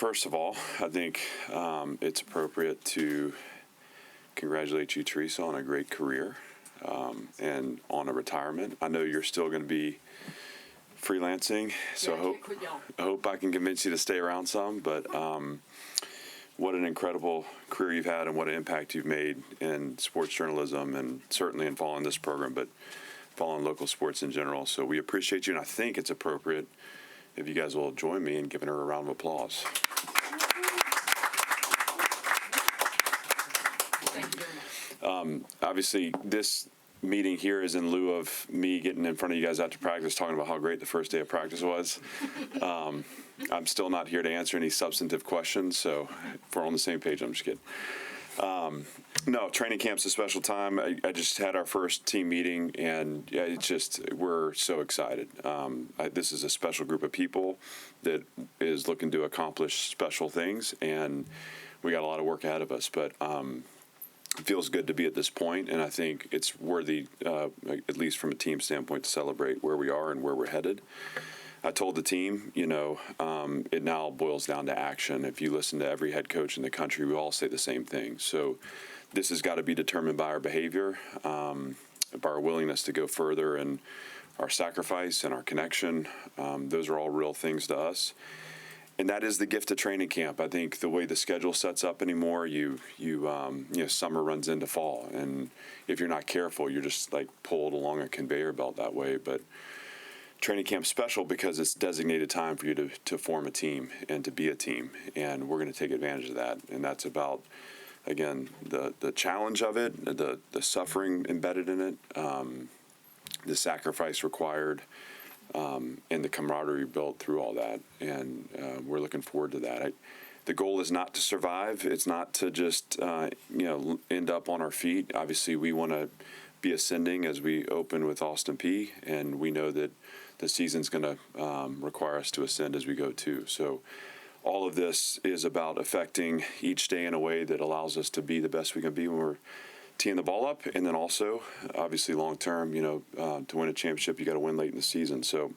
First of all, I think it's appropriate to congratulate you, Teresa, on a great career and on a retirement. I know you're still going to be freelancing, so I hope I can convince you to stay around some. But what an incredible career you've had and what an impact you've made in sports journalism and certainly in following this program, but following local sports in general. So we appreciate you, and I think it's appropriate if you guys will join me in giving her a round of applause. Thank you very much. Obviously, this meeting here is in lieu of me getting in front of you guys after practice talking about how great the first day of practice was. I'm still not here to answer any substantive questions, so if we're on the same page, I'm just kidding. No, training camp's a special time. I just had our first team meeting, and yeah, it's just, we're so excited. This is a special group of people that is looking to accomplish special things, and we got a lot of work ahead of us, but it feels good to be at this point, and I think it's worthy, at least from a team standpoint, to celebrate where we are and where we're headed. I told the team, it now boils down to action. If you listen to every head coach in the country, we all say the same thing. So this has got to be determined by our behavior, by our willingness to go further, and our sacrifice and our connection. Those are all real things to us. And that is the gift of training camp. I think the way the schedule sets up anymore, summer runs into fall, and if you're not careful, you're just like pulled along a conveyor belt that way. But training camp's special because it's designated time for you to form a team and to be a team, and we're going to take advantage of that. And that's about, again, the challenge of it, the suffering embedded in it, the sacrifice required, and the camaraderie built through all that. And we're looking forward to that. The goal is not to survive. It's not to just end up on our feet. Obviously, we want to be ascending as we open with Austin Peay, and we know that the season's going to require us to ascend as we go too. So all of this is about affecting each day in a way that allows us to be the best we can be when we're teeing the ball up, and then also, obviously, long term, to win a championship, you got to win late in the season. So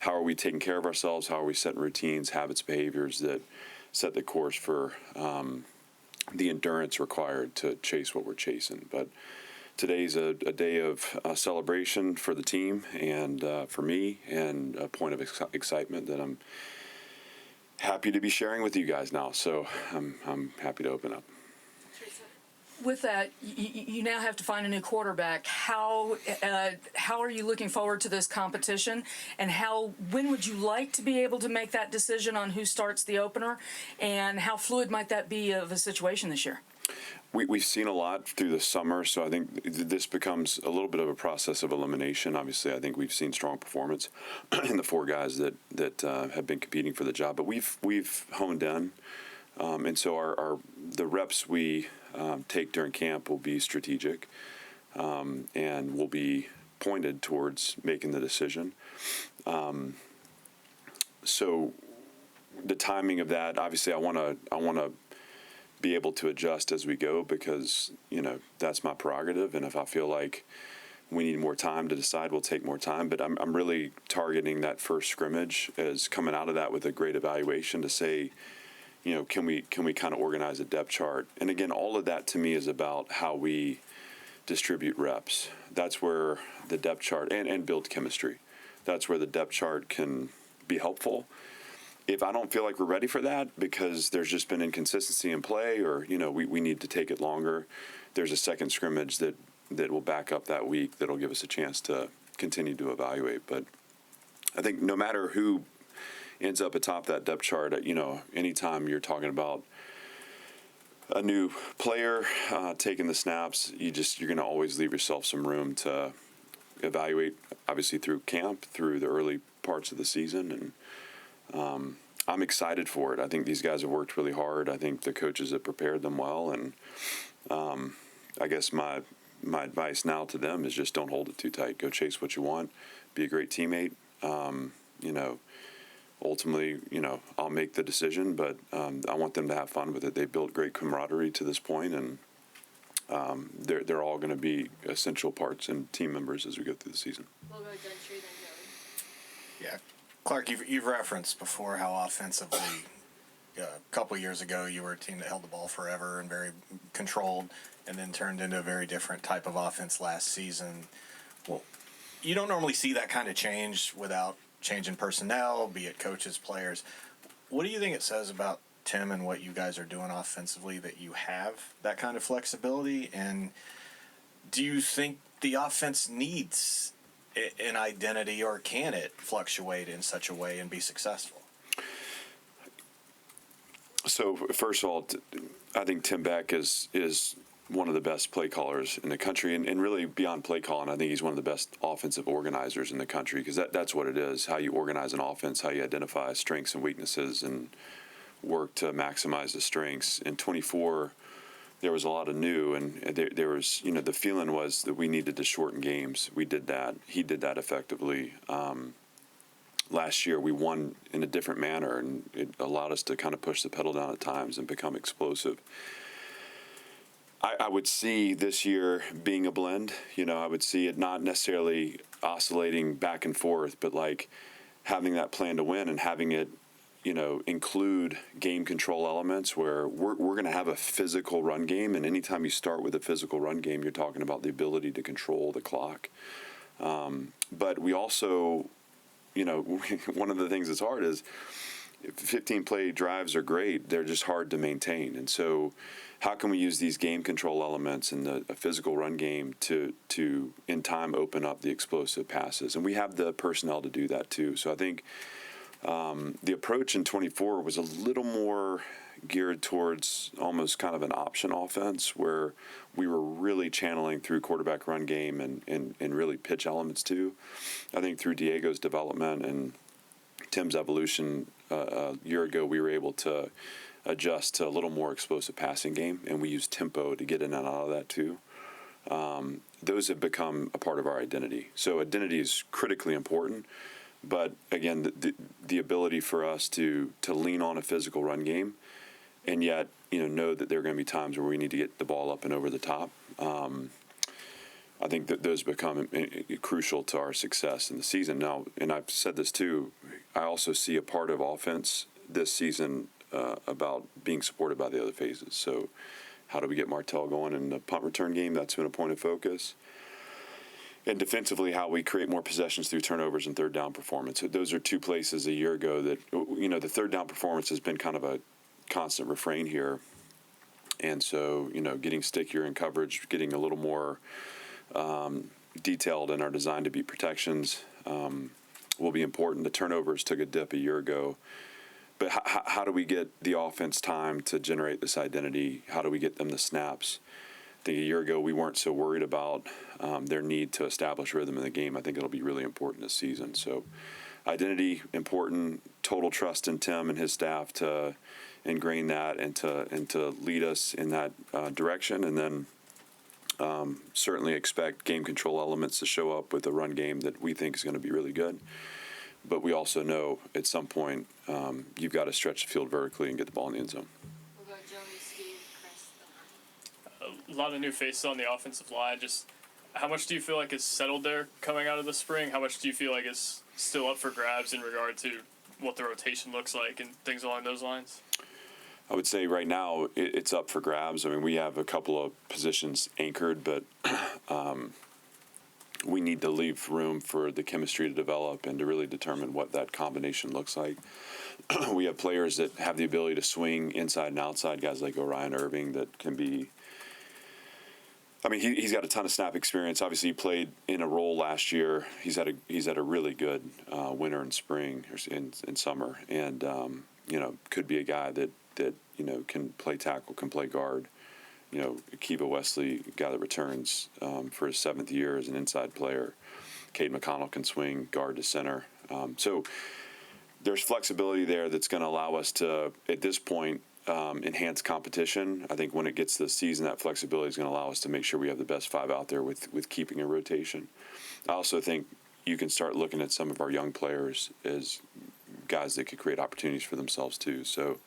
how are we taking care of ourselves? How are we setting routines, habits, behaviors that set the course for the endurance required to chase what we're chasing? But today's a day of celebration for the team and for me, and a point of excitement that I'm happy to be sharing with you guys now. So I'm happy to open up. With that, you now have to find a new quarterback. How are you looking forward to this competition, and when would you like to be able to make that decision on who starts the opener, and how fluid might that be of a situation this year? We've seen a lot through the summer, so I think this becomes a little bit of a process of elimination. Obviously, I think we've seen strong performance in the four guys that have been competing for the job, but we've honed in, and so the reps we take during camp will be strategic, and will be pointed towards making the decision. So the timing of that, obviously, I want to be able to adjust as we go, because that's my prerogative, and if I feel like we need more time to decide, we'll take more time. But I'm really targeting that first scrimmage as coming out of that with a great evaluation to say, can we kind of organize a depth chart? And again, all of that to me is about how we distribute reps. That's where the depth chart and build chemistry. That's where the depth chart can be helpful. If I don't feel like we're ready for that because there's just been inconsistency in play, or we need to take it longer, there's a second scrimmage that will back up that week that'll give us a chance to continue to evaluate. But I think no matter who ends up atop that depth chart, anytime you're talking about a new player taking the snaps, you're going to always leave yourself some room to evaluate, obviously through camp, through the early parts of the season, and I'm excited for it. I think these guys have worked really hard. I think the coaches have prepared them well, and I guess my advice now to them is just don't hold it too tight. Go chase what you want. Be a great teammate. Ultimately, I'll make the decision, but I want them to have fun with it. They built great camaraderie to this point, and they're all going to be essential parts and team members as we go through the season. Yeah, Clark, you've referenced before how offensively a couple years ago, you were a team that held the ball forever and very controlled, and then turned into a very different type of offense last season. Well, you don't normally see that kind of change without changing personnel, be it coaches, players. What do you think it says about Tim and what you guys are doing offensively that you have that kind of flexibility? And do you think the offense needs an identity, or can it fluctuate in such a way and be successful? So first of all, I think Tim Beck is one of the best play callers in the country, and really beyond play calling, I think he's one of the best offensive organizers in the country, because that's what it is: how you organize an offense, how you identify strengths and weaknesses, and work to maximize the strengths. In 24, there was a lot of new, and there was, the feeling was that we needed to shorten games. We did that. He did that effectively. Last year, we won in a different manner, and it allowed us to kind of push the pedal down at times and become explosive. I would see this year being a blend. I would see it not necessarily oscillating back and forth, but like having that plan to win and having it, include game control elements where we're going to have a physical run game. And anytime you start with a physical run game, you're talking about the ability to control the clock. But we also, one of the things that's hard is 15 play drives are great. They're just hard to maintain. And so how can we use these game control elements in a physical run game to in time open up the explosive passes? And we have the personnel to do that too. So I think the approach in 24 was a little more geared towards almost kind of an option offense, where we were really channeling through quarterback run game and really pitch elements too. I think through Diego's development and Tim's evolution a year ago, we were able to adjust to a little more explosive passing game, and we used tempo to get in and out of that too. Those have become a part of our identity. So identity is critically important. But again, the ability for us to lean on a physical run game, and yet know that there are going to be times where we need to get the ball up and over the top. I think that those become crucial to our success in the season. Now, and I've said this too, I also see a part of offense this season about being supported by the other phases. So how do we get Martell going in the punt return game? That's been a point of focus. And defensively, how we create more possessions through turnovers and third down performance. So those are two places a year ago that, the third down performance has been kind of a constant refrain here. And so, getting stickier in coverage, getting a little more detailed in our design to beat protections will be important. The turnovers took a dip a year ago. But how do we get the offense time to generate this identity? How do we get them the snaps? I think a year ago we weren't so worried about their need to establish rhythm in the game. I think it'll be really important this season. So identity important, total trust in Tim and his staff to ingrain that and to lead us in that direction. And then certainly expect game control elements to show up with a run game that we think is going to be really good. But we also know at some point you've got to stretch the field vertically and get the ball in the end zone. We'll go Joey, Steve, Chris. A lot of new faces on the offensive line. Just how much do you feel like is settled there coming out of the spring? How much do you feel like is still up for grabs in regard to what the rotation looks like and things along those lines? I would say right now it's up for grabs. I mean, we have a couple of positions anchored, but we need to leave room for the chemistry to develop and to really determine what that combination looks like. We have players that have the ability to swing inside and outside, guys like Orion Irving that can be – I mean, he's got a ton of snap experience. Obviously, he played in a role last year. He's had a really good winter and spring and summer, and could be a guy that can play tackle, can play guard. Akiva Wesley, guy that returns for his 7th year as an inside player. Cade McConnell can swing guard to center. So there's flexibility there that's going to allow us to, at this point, enhance competition. I think when it gets to the season, that flexibility is going to allow us to make sure we have the best 5 out there with keeping a rotation. I also think you can start looking at some of our young players as guys that could create opportunities for themselves too. So,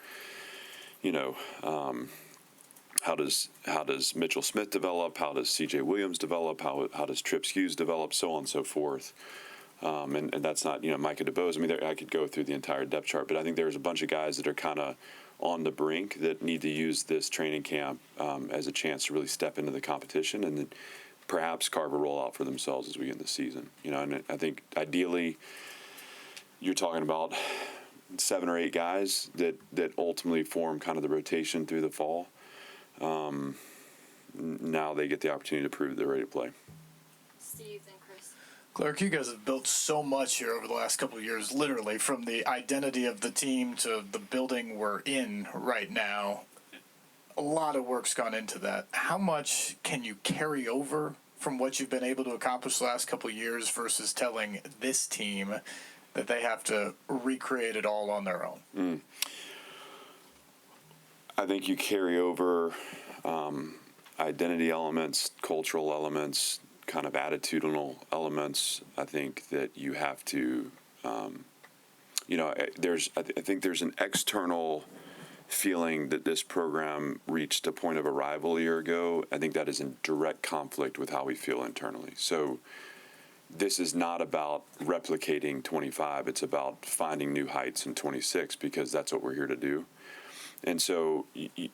how does Mitchell Smith develop? How does C.J. Williams develop? How does Trips Hughes develop? So on and so forth. And that's not Micah DeBose. I mean, I could go through the entire depth chart, but I think there's a bunch of guys that are kind of on the brink that need to use this training camp as a chance to really step into the competition and then perhaps carve a role out for themselves as we get in the season. And I think ideally you're talking about 7 or 8 guys that ultimately form kind of the rotation through the fall. Now they get the opportunity to prove they're ready to play. Steve and Chris. Clark, you guys have built so much here over the last couple of years, literally, from the identity of the team to the building we're in right now. A lot of work's gone into that. How much can you carry over from what you've been able to accomplish the last couple of years versus telling this team that they have to recreate it all on their own? I think you carry over identity elements, cultural elements, kind of attitudinal elements. I think that you have to, I think there's an external feeling that this program reached a point of arrival a year ago. I think that is in direct conflict with how we feel internally. So this is not about replicating 25. It's about finding new heights in 26 because that's what we're here to do. And so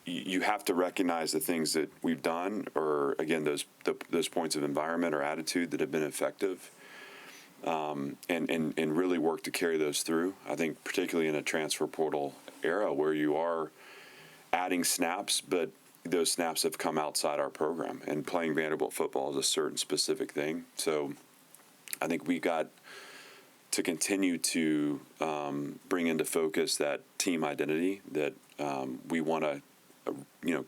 you have to recognize the things that we've done, or again, those points of environment or attitude that have been effective, and really work to carry those through. I think particularly in a transfer portal era where you are adding snaps, but those snaps have come outside our program, and playing Vanderbilt football is a certain specific thing. So I think we got to continue to bring into focus that team identity that we want to,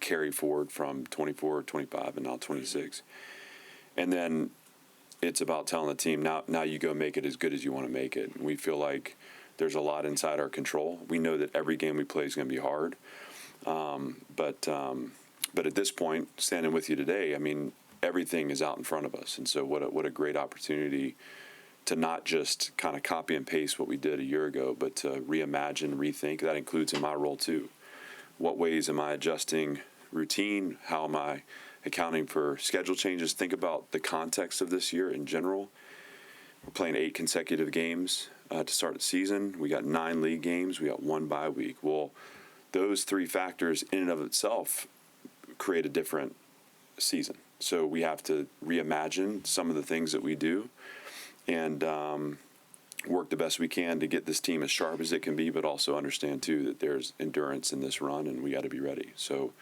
carry forward from 24, 25, and now 26. And then it's about telling the team, now you go make it as good as you want to make it. We feel like there's a lot inside our control. We know that every game we play is going to be hard. But at this point, standing with you today, I mean, everything is out in front of us. And so what a great opportunity to not just kind of copy and paste what we did a year ago, but to reimagine, rethink. That includes in my role too. What ways am I adjusting routine? How am I accounting for schedule changes? Think about the context of this year in general. We're playing 8 consecutive games to start the season. We got 9 league games. We got 1 bye week. Well, those 3 factors in and of itself create a different season. So we have to reimagine some of the things that we do and work the best we can to get this team as sharp as it can be, but also understand too that there's endurance in this run and we got to be ready. So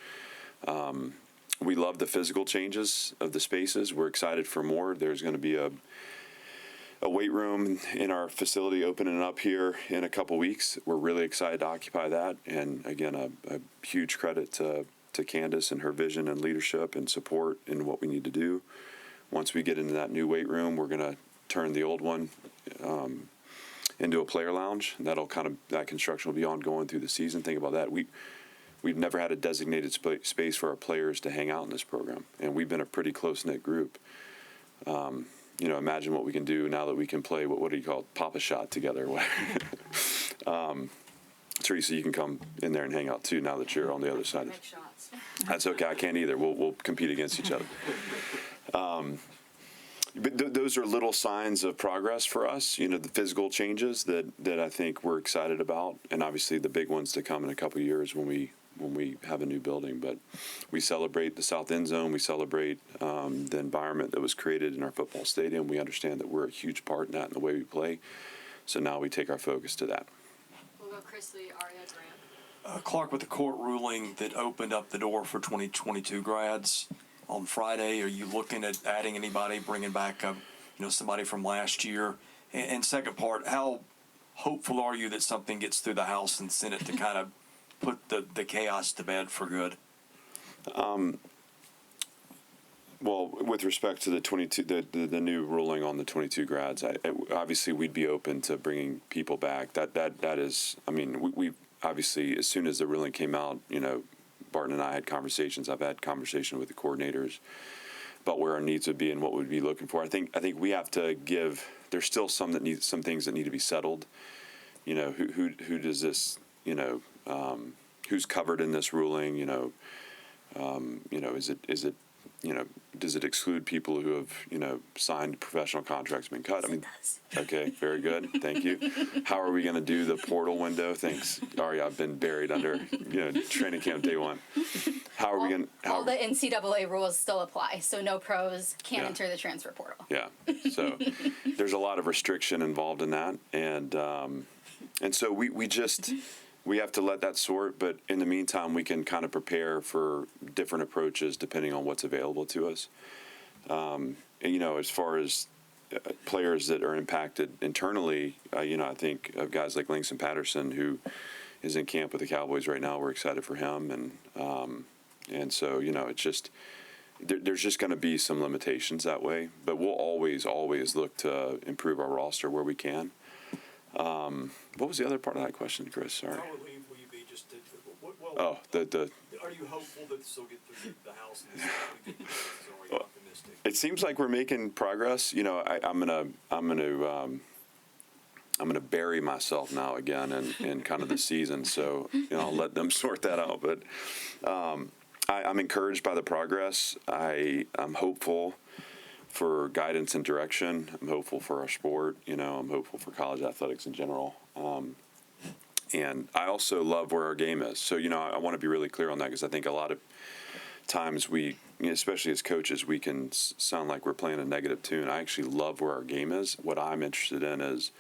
we love the physical changes of the spaces. We're excited for more. There's going to be a weight room in our facility opening up here in a couple weeks. We're really excited to occupy that. And again, a huge credit to Candace and her vision and leadership and support in what we need to do. Once we get into that new weight room, we're going to turn the old one into a player lounge. That construction will be ongoing through the season. Think about that. We've never had a designated space for our players to hang out in this program, and we've been a pretty close-knit group. Imagine what we can do now that we can play what do you call it, Papa Shot together. Teresa, you can come in there and hang out too now that you're on the other side. Make shots. That's okay. I can't either. We'll compete against each other. But those are little signs of progress for us, the physical changes that I think we're excited about, and obviously the big ones to come in a couple of years when we have a new building. But we celebrate the south end zone. We celebrate the environment that was created in our football stadium. We understand that we're a huge part in that in the way we play. So now we take our focus to that. We'll go Chris Lee, Aria Graham. Clark, with the court ruling that opened up the door for 2022 grads on Friday, are you looking at adding anybody, bringing back somebody from last year? And second part, how hopeful are you that something gets through the House and Senate to kind of put the chaos to bed for good? Well, with respect to the 22, the new ruling on the 22 grads, obviously we'd be open to bringing people back. That is, I mean, we obviously as soon as the ruling came out, Barton and I had conversations. I've had conversation with the coordinators about where our needs would be and what we'd be looking for. I think we have to give. There's still some things that need to be settled. Who does this? Who's covered in this ruling? Is it does it exclude people who have, signed professional contracts, been cut? I mean, okay, very good. Thank you. How are we going to do the portal window? Thanks, Ari. I've been buried under, training camp day one. How are we going to? All the NCAA rules still apply, so no pros can Yeah. enter the transfer portal. Yeah. So there's a lot of restriction involved in that, and so we have to let that sort. But in the meantime, we can kind of prepare for different approaches depending on what's available to us. And, as far as players that are impacted internally, I think of guys like Langston Patterson, who is in camp with the Cowboys right now. We're excited for him, and so it's just. There's just going to be some limitations that way, but we'll always look to improve our roster where we can. What was the other part of that question, Chris? Sorry. How relieved will you be just to, Oh, the. are you hopeful that this will get through the House and get the are you optimistic? It seems like we're making progress. I'm gonna bury myself now again in kind of the season, so I'll let them sort that out. But I'm encouraged by the progress. I'm hopeful for guidance and direction. I'm hopeful for our sport. I'm hopeful for college athletics in general. And I also love where our game is. So, I want to be really clear on that, because I think a lot of times we, especially as coaches, we can sound like we're playing a negative tune. I actually love where our game is. What I'm interested in is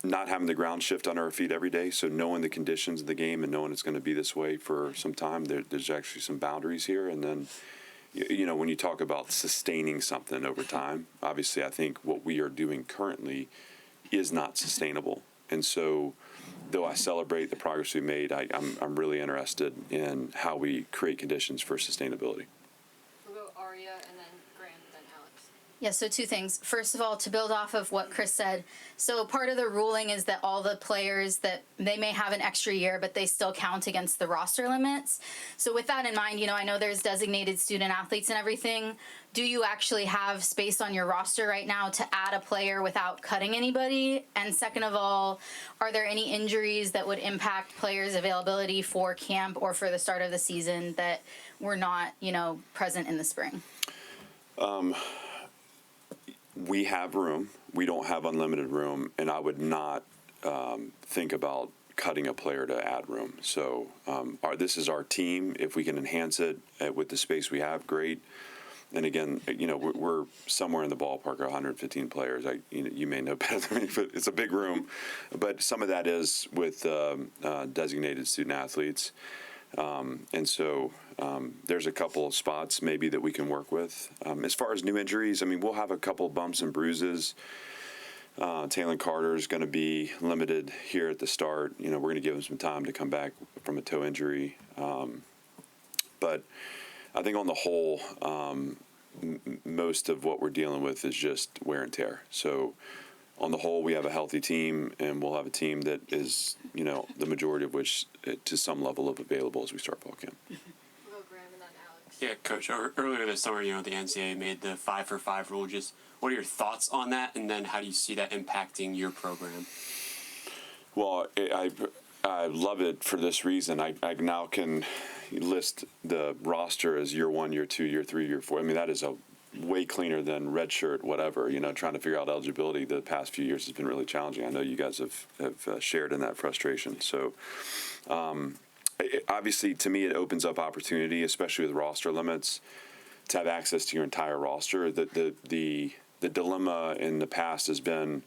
not having the ground shift under our feet every day. So knowing the conditions of the game and knowing it's going to be this way for some time, there's actually some boundaries here. And then, when you talk about sustaining something over time, obviously I think what we are doing currently is not sustainable. And so, though I celebrate the progress we made, I'm really interested in how we create conditions for sustainability. We'll go Aria and then Graham, then Alex. Yeah, so two things. First of all, to build off of what Chris said, so part of the ruling is that all the players that they may have an extra year, but they still count against the roster limits. So with that in mind, I know there's designated student athletes and everything. Do you actually have space on your roster right now to add a player without cutting anybody? And second of all, are there any injuries that would impact players' availability for camp or for the start of the season that were not, present in the spring? We have room. We don't have unlimited room, and I would not think about cutting a player to add room. So this is our team. If we can enhance it with the space we have, great. And again, we're somewhere in the ballpark of 115 players. You may know better than me, but it's a big room. But some of that is with designated student athletes. And so there's a couple of spots maybe that we can work with. As far as new injuries, we'll have a couple bumps and bruises. Taylor Carter is going to be limited here at the start. We're going to give him some time to come back from a toe injury. But I think on the whole, most of what we're dealing with is just wear and tear. So on the whole, we have a healthy team, and we'll have a team that is, the majority of which to some level of available as we start fall camp. We'll go Graham and then Alex. Yeah, Coach, earlier this summer, the NCAA made the 5-for-5 rule. Just what are your thoughts on that, and then how do you see that impacting your program? Well, I love it for this reason. I now can list the roster as year 1, year 2, year 3, year 4. That is a way cleaner than red shirt, whatever. Trying to figure out eligibility the past few years has been really challenging. I know you guys have shared in that frustration. So obviously, to me, it opens up opportunity, especially with roster limits, to have access to your entire roster. The dilemma in the past has been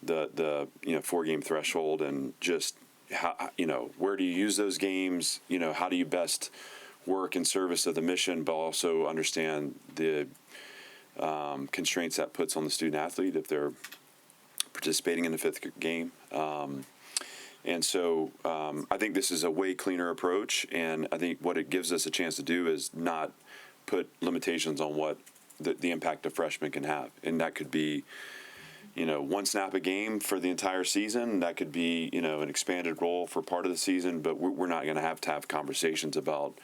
the 4-game threshold, and just how, where do you use those games? How do you best work in service of the mission, but also understand the constraints that puts on the student athlete if they're participating in the 5th game. And so I think this is a way cleaner approach, and I think what it gives us a chance to do is not put limitations on what the impact a freshman can have. And that could be, 1 snap a game for the entire season. That could be, an expanded role for part of the season, but we're not going to have conversations about,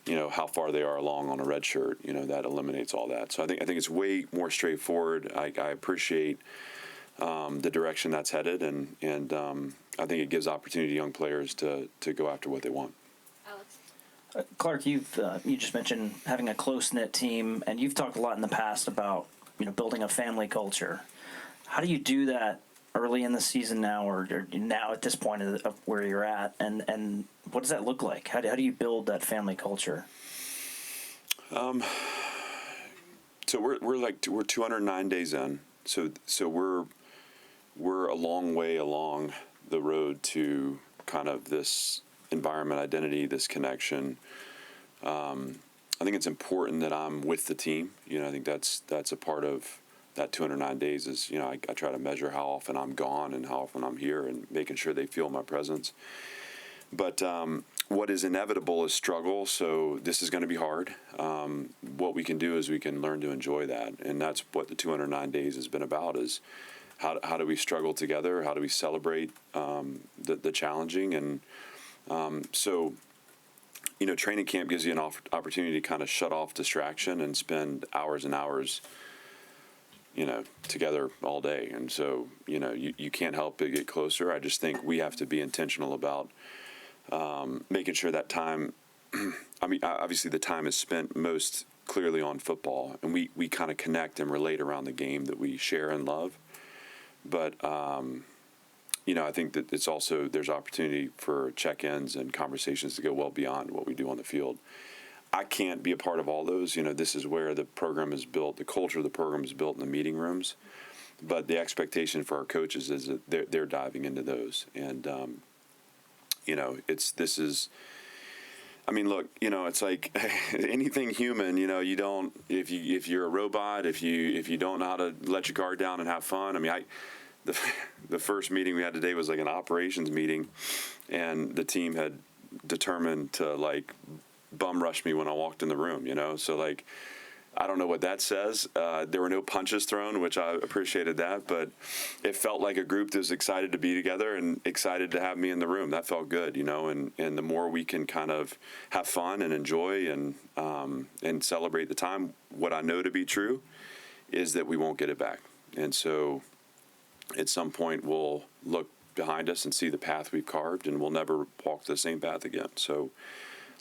how far they are along on a red shirt. That eliminates all that. So I think it's way more straightforward. I appreciate the direction that's headed, and I think it gives opportunity to young players to go after what they want. Alex. Clark, you just mentioned having a close knit team, and you've talked a lot in the past about building a family culture. How do you do that early in the season now, or now at this point of where you're at, and what does that look like? How do you build that family culture? So we're 209 days in. So we're a long way along the road to kind of this environment identity, this connection. I think it's important that I'm with the team. I think that's a part of that 209 days is, I try to measure how often I'm gone and how often I'm here and making sure they feel my presence. But what is inevitable is struggle. So this is going to be hard. What we can do is we can learn to enjoy that. And that's what the 209 days has been about is how do we struggle together? How do we celebrate the challenging? And so training camp gives you an opportunity to kind of shut off distraction and spend hours and hours, together all day. And so, you can't help but get closer. I just think we have to be intentional about making sure that time, obviously the time is spent most clearly on football, and we kind of connect and relate around the game that we share and love. But, I think that it's also, there's opportunity for check-ins and conversations to go well beyond what we do on the field. I can't be a part of all those. This is where the program is built. The culture of the program is built in the meeting rooms. But the expectation for our coaches is that they're diving into those. And, look, it's like anything human, you don't, if you're a robot, if you don't know how to let your guard down and have fun. The first meeting we had today was like an operations meeting, and the team had determined to bum rush me when I walked in the room, so I don't know what that says. There were no punches thrown, which I appreciated that, but it felt like a group that was excited to be together and excited to have me in the room. That felt good, and the more we can kind of have fun and enjoy and celebrate the time, what I know to be true is that we won't get it back. And so at some point we'll look behind us and see the path we've carved, and we'll never walk the same path again. So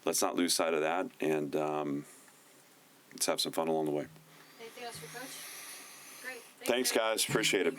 let's not lose sight of that, and let's have some fun along the way. Anything else for Coach? Great. Thanks, guys. Appreciate it.